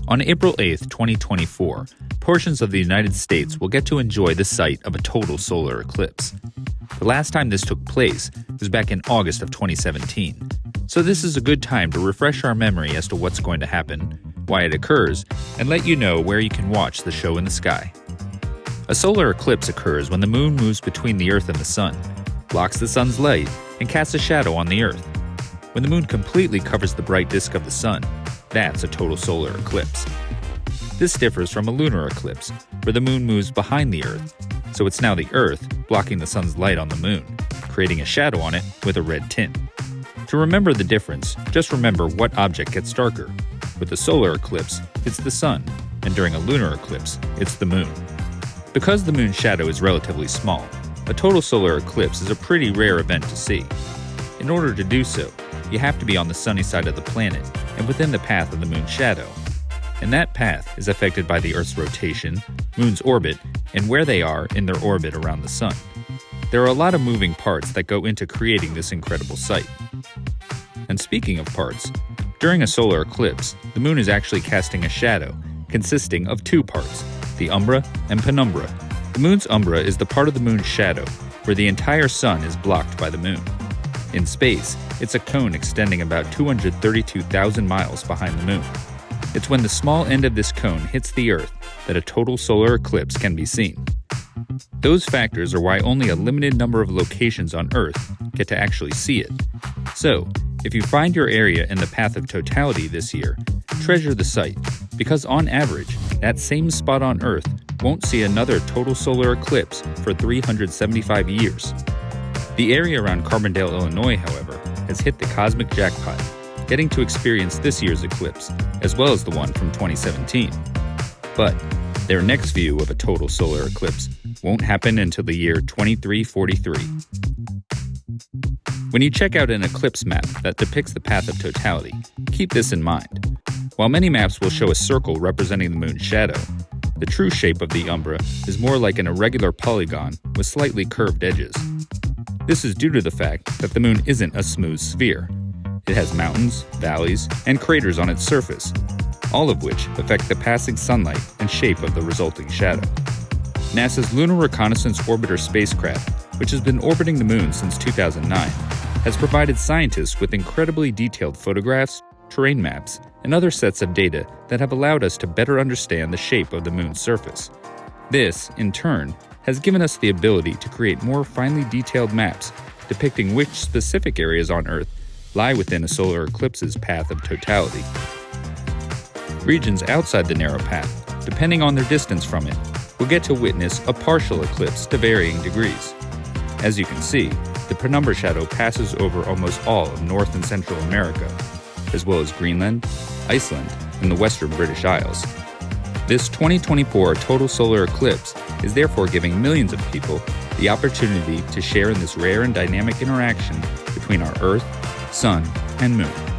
On April 8, 2024, portions of the United States will get to enjoy the sight of a total solar eclipse. The last time this took place was back in August of 2017, so this is a good time to refresh our memory as to what's going to happen, why it occurs, and let you know where you can watch the show in the sky. A solar eclipse occurs when the moon moves between the Earth and the Sun, blocks the Sun's light, and casts a shadow on the Earth. When the moon completely covers the bright disk of the Sun, that's a total solar eclipse. This differs from a lunar eclipse, where the moon moves behind the Earth, so it's now the Earth blocking the Sun's light on the moon, creating a shadow on it with a red tint. To remember the difference, just remember what object gets darker. With a solar eclipse, it's the Sun, and during a lunar eclipse, it's the moon. Because the moon's shadow is relatively small, a total solar eclipse is a pretty rare event to see. In order to do so, you have to be on the sunny side of the planet and within the path of the moon's shadow. And that path is affected by the Earth's rotation, moon's orbit, and where they are in their orbit around the sun. There are a lot of moving parts that go into creating this incredible sight. And speaking of parts, during a solar eclipse, the moon is actually casting a shadow consisting of two parts, the umbra and penumbra. The moon's umbra is the part of the moon's shadow where the entire sun is blocked by the moon. In space, it's a cone extending about 232,000 miles behind the moon. It's when the small end of this cone hits the Earth that a total solar eclipse can be seen. Those factors are why only a limited number of locations on Earth get to actually see it. So, if you find your area in the path of totality this year, treasure the sight, because on average, that same spot on Earth won't see another total solar eclipse for 375 years. The area around Carbondale, Illinois, however, has hit the cosmic jackpot, getting to experience this year's eclipse, as well as the one from 2017. But their next view of a total solar eclipse won't happen until the year 2343. When you check out an eclipse map that depicts the path of totality, keep this in mind. While many maps will show a circle representing the moon's shadow, the true shape of the umbra is more like an irregular polygon with slightly curved edges. This is due to the fact that the moon isn't a smooth sphere. It has mountains, valleys, and craters on its surface, all of which affect the passing sunlight and shape of the resulting shadow. NASA's Lunar Reconnaissance orbiter spacecraft, which has been orbiting the moon since 2009, has provided scientists with incredibly detailed photographs, terrain maps, and other sets of data that have allowed us to better understand the shape of the moon's surface. This, in turn, has given us the ability to create more finely detailed maps depicting which specific areas on Earth lie within a solar eclipse's path of totality. Regions outside the narrow path, depending on their distance from it, will get to witness a partial eclipse to varying degrees. As you can see, the penumbra shadow passes over almost all of North and Central America, as well as Greenland, Iceland, and the Western British Isles. This 2024 total solar eclipse is therefore giving millions of people the opportunity to share in this rare and dynamic interaction between our Earth, Sun, and Moon.